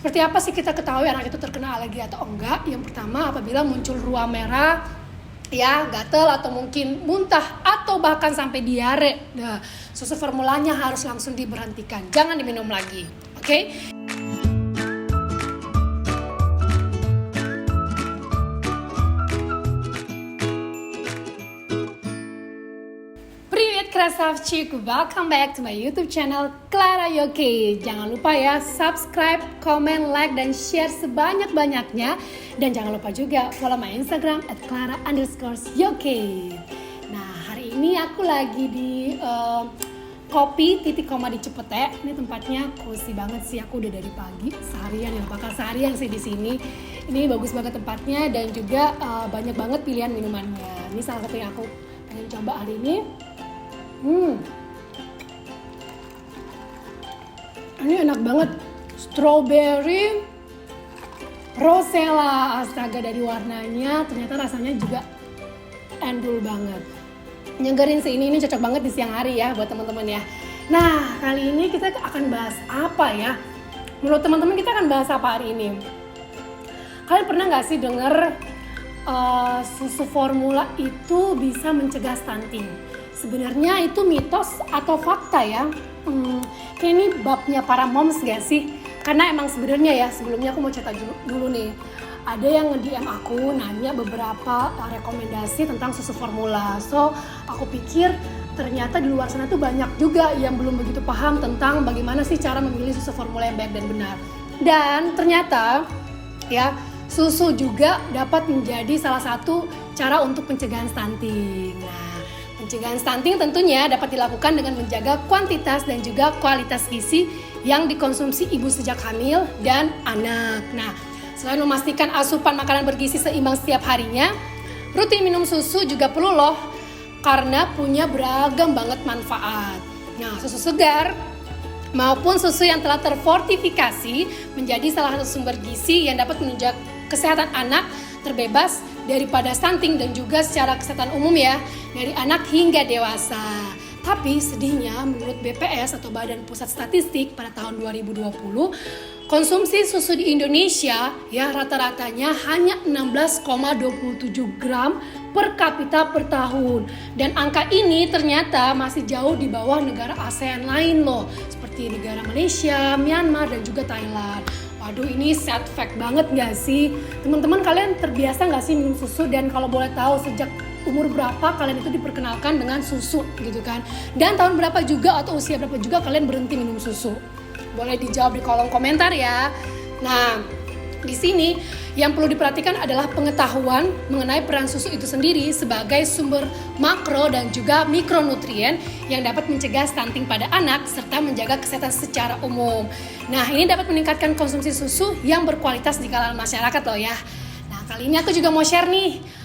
Seperti apa sih kita ketahui anak itu terkena alergi atau enggak? Yang pertama, apabila muncul ruam merah, ya, gatal atau mungkin muntah atau bahkan sampai diare. Nah, susu formulanya harus langsung diberhentikan, jangan diminum lagi. Oke? Krasavchik, welcome back to my YouTube channel Clara Yoke. Jangan lupa ya, subscribe, comment, like, dan share sebanyak-banyaknya. Dan jangan lupa juga follow my Instagram @clara_yoke. Nah, hari ini aku lagi di Kopi Titik Koma di Cipete. Ini tempatnya cozy banget sih. Aku udah dari pagi seharian ya, bakal seharian sih di sini. Ini bagus banget tempatnya dan juga banyak banget pilihan minumannya. Ini salah satu yang aku pengen coba hari ini. Ini enak banget, strawberry rosella. Astaga, dari warnanya ternyata rasanya juga endul banget. Nyegerin sih, ini cocok banget di siang hari ya buat teman-teman ya. Nah, kali ini kita akan bahas apa ya? Menurut teman-teman kita akan bahas apa hari ini? Kalian pernah nggak sih denger susu formula itu bisa mencegah stunting? Sebenarnya itu mitos atau fakta ya? Kayak ini babnya para moms gak sih? Karena emang sebenarnya ya, sebelumnya aku mau cerita dulu nih. Ada yang nge-DM aku nanya beberapa rekomendasi tentang susu formula. So, aku pikir ternyata di luar sana tuh banyak juga yang belum begitu paham tentang bagaimana sih cara memilih susu formula yang baik dan benar. Dan ternyata ya, susu juga dapat menjadi salah satu cara untuk pencegahan stunting. Nah, pencegahan stunting tentunya dapat dilakukan dengan menjaga kuantitas dan juga kualitas gizi yang dikonsumsi ibu sejak hamil dan anak. Nah, selain memastikan asupan makanan bergizi seimbang setiap harinya, rutin minum susu juga perlu loh karena punya beragam banget manfaat. Nah, susu segar maupun susu yang telah terfortifikasi menjadi salah satu sumber gizi yang dapat menunjang kesehatan anak terbebas daripada stunting dan juga secara kesehatan umum ya, dari anak hingga dewasa. Tapi sedihnya menurut BPS atau Badan Pusat Statistik pada tahun 2020, konsumsi susu di Indonesia ya rata-ratanya hanya 16,27 gram per kapita per tahun. Dan angka ini ternyata masih jauh di bawah negara ASEAN lain loh, seperti negara Malaysia, Myanmar, dan juga Thailand. Waduh, ini sad fact banget gak sih? Teman-teman, kalian terbiasa gak sih minum susu? Dan kalau boleh tahu sejak umur berapa kalian itu diperkenalkan dengan susu gitu kan? Dan tahun berapa juga atau usia berapa juga kalian berhenti minum susu? Boleh dijawab di kolom komentar ya. Nah, di sini yang perlu diperhatikan adalah pengetahuan mengenai peran susu itu sendiri sebagai sumber makro dan juga mikronutrien yang dapat mencegah stunting pada anak serta menjaga kesehatan secara umum. Nah, ini dapat meningkatkan konsumsi susu yang berkualitas di kalangan masyarakat loh ya. Nah, kali ini aku juga mau share nih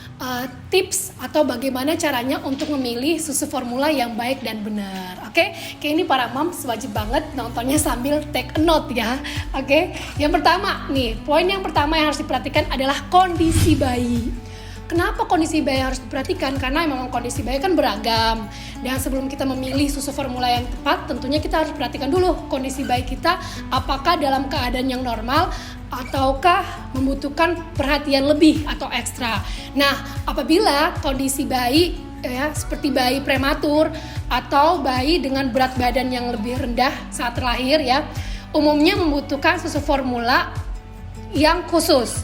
tips atau bagaimana caranya untuk memilih susu formula yang baik dan benar. Oke, kayak ini para moms wajib banget nontonnya sambil take a note ya. Oke, yang pertama nih, poin yang pertama yang harus diperhatikan adalah kondisi bayi. Kenapa kondisi bayi harus diperhatikan? Karena memang kondisi bayi kan beragam. Dan sebelum kita memilih susu formula yang tepat, tentunya kita harus perhatikan dulu kondisi bayi kita apakah dalam keadaan yang normal ataukah membutuhkan perhatian lebih atau ekstra. Nah, apabila kondisi bayi ya seperti bayi prematur atau bayi dengan berat badan yang lebih rendah saat terlahir ya, umumnya membutuhkan susu formula yang khusus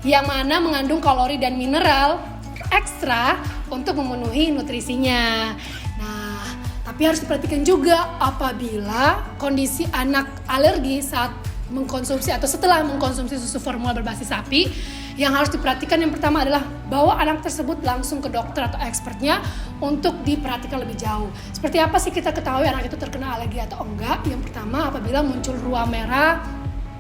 yang mana mengandung kalori dan mineral ekstra untuk memenuhi nutrisinya. Nah, tapi harus diperhatikan juga apabila kondisi anak alergi saat mengkonsumsi atau setelah mengkonsumsi susu formula berbasis sapi. Yang harus diperhatikan yang pertama adalah bawa anak tersebut langsung ke dokter atau expertnya untuk diperhatikan lebih jauh. Seperti apa sih kita ketahui anak itu terkena alergi atau enggak? Yang pertama, apabila muncul ruam merah,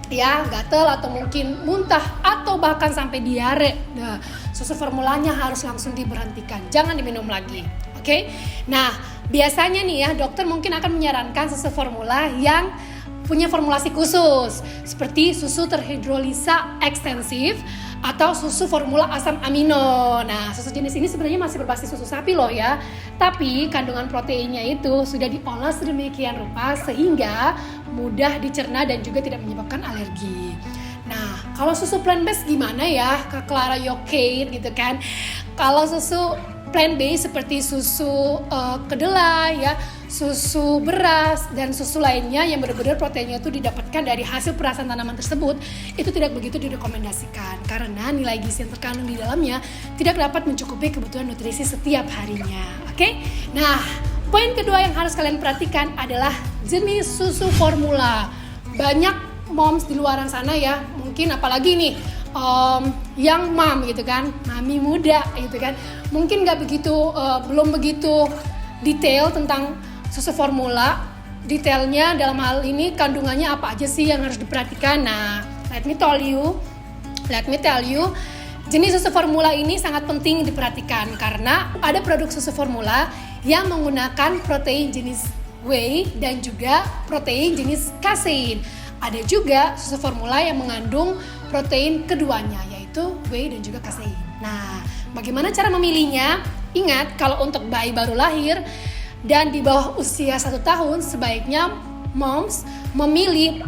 ya, gatal atau mungkin muntah atau bahkan sampai diare. Nah, susu formulanya harus langsung diberhentikan, jangan diminum lagi. Oke? Nah, biasanya nih ya, dokter mungkin akan menyarankan susu formula yang punya formulasi khusus seperti susu terhidrolisa ekstensif atau susu formula asam amino. Nah, susu jenis ini sebenarnya masih berbasis susu sapi loh ya. Tapi kandungan proteinnya itu sudah diolah sedemikian rupa sehingga mudah dicerna dan juga tidak menyebabkan alergi. Nah, kalau susu plant-based gimana ya, Kak Clara Yokain gitu kan? Kalau susu plant-based seperti susu kedelai ya, susu beras dan susu lainnya yang benar-benar proteinnya itu didapatkan dari hasil perasan tanaman tersebut, itu tidak begitu direkomendasikan karena nilai gizi yang terkandung di dalamnya tidak dapat mencukupi kebutuhan nutrisi setiap harinya. Oke? Nah, poin kedua yang harus kalian perhatikan adalah jenis susu formula. Banyak moms di luaran sana ya, mungkin apalagi nih yang mom gitu kan, mami muda gitu kan, mungkin belum begitu detail tentang susu formula. Detailnya dalam hal ini kandungannya apa aja sih yang harus diperhatikan. Nah, let me tell you, jenis susu formula ini sangat penting diperhatikan karena ada produk susu formula yang menggunakan protein jenis whey dan juga protein jenis casein. Ada juga susu formula yang mengandung protein keduanya, yaitu whey dan juga casein. Nah, bagaimana cara memilihnya? Ingat, kalau untuk bayi baru lahir dan di bawah usia 1 tahun, sebaiknya moms memilih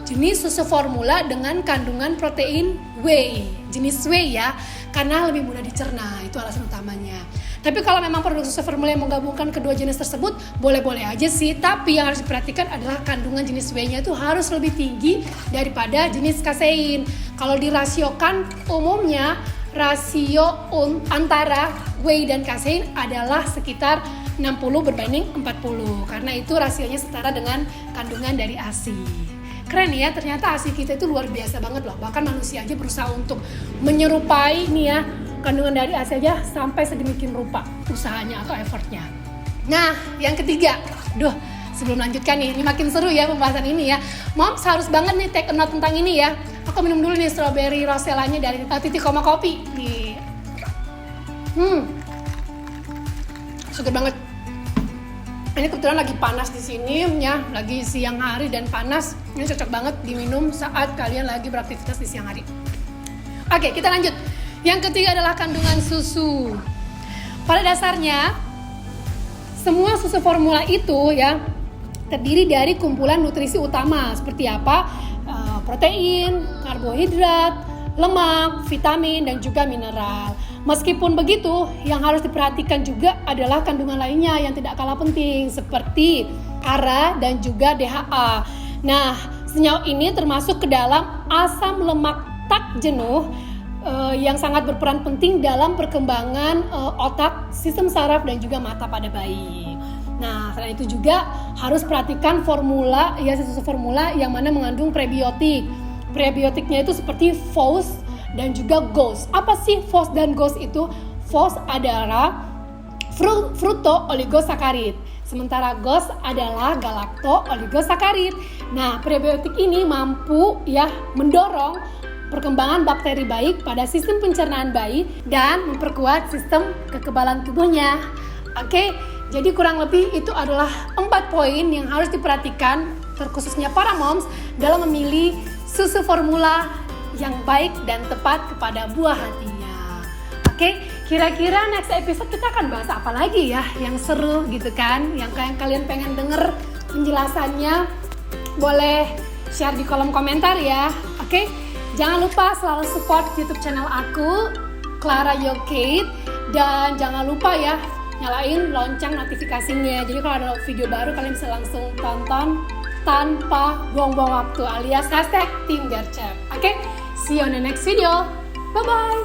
jenis susu formula dengan kandungan protein whey, jenis whey ya, karena lebih mudah dicerna, itu alasan utamanya. Tapi kalau memang produk susu formula yang menggabungkan kedua jenis tersebut, boleh-boleh aja sih. Tapi yang harus diperhatikan adalah kandungan jenis whey-nya itu harus lebih tinggi daripada jenis casein. Kalau dirasiokan, umumnya rasio antara whey dan casein adalah sekitar 60 berbanding 40. Karena itu rasionya setara dengan kandungan dari ASI. Keren ya, ternyata ASI kita itu luar biasa banget loh. Bahkan manusia aja berusaha untuk menyerupai nih ya, kandungan dari ASI aja sampai sedemikian rupa usahanya atau effortnya. Nah, yang ketiga, sebelum lanjutkan nih, ini makin seru ya pembahasan ini ya. Moms harus banget nih take a note tentang ini ya. Aku minum dulu nih strawberry rosellanya dari Titik Koma Kopi nih. Seger banget. Ini kebetulan lagi panas di sini ya, lagi siang hari dan panas. Ini cocok banget diminum saat kalian lagi beraktivitas di siang hari. Oke, kita lanjut. Yang ketiga adalah kandungan susu. Pada dasarnya, semua susu formula itu ya terdiri dari kumpulan nutrisi utama seperti apa? Protein, karbohidrat, lemak, vitamin, dan juga mineral. Meskipun begitu, yang harus diperhatikan juga adalah kandungan lainnya yang tidak kalah penting seperti ARA dan juga DHA. Nah, senyawa ini termasuk ke dalam asam lemak tak jenuh yang sangat berperan penting dalam perkembangan otak, sistem saraf, dan juga mata pada bayi. Nah, selain itu juga harus perhatikan formula, ya susu formula yang mana mengandung prebiotik. Prebiotiknya itu seperti FOS dan juga GOS. Apa sih FOS dan GOS itu? FOS adalah fructo oligosaccharide, sementara GOS adalah galacto oligosaccharide. Nah, prebiotik ini mampu ya mendorong perkembangan bakteri baik pada sistem pencernaan bayi dan memperkuat sistem kekebalan tubuhnya. Oke, jadi kurang lebih itu adalah 4 poin yang harus diperhatikan terkhususnya para moms dalam memilih susu formula yang baik dan tepat kepada buah hatinya. Oke, kira-kira next episode kita akan bahas apa lagi ya yang seru gitu kan, yang kalian pengen denger penjelasannya, boleh share di kolom komentar ya. Oke, jangan lupa selalu support YouTube channel aku, Clara Yokain, dan jangan lupa ya nyalain lonceng notifikasinya. Jadi kalau ada video baru kalian bisa langsung tonton tanpa buang-buang waktu alias #TeamGercep. Oke, see you on the next video. Bye bye.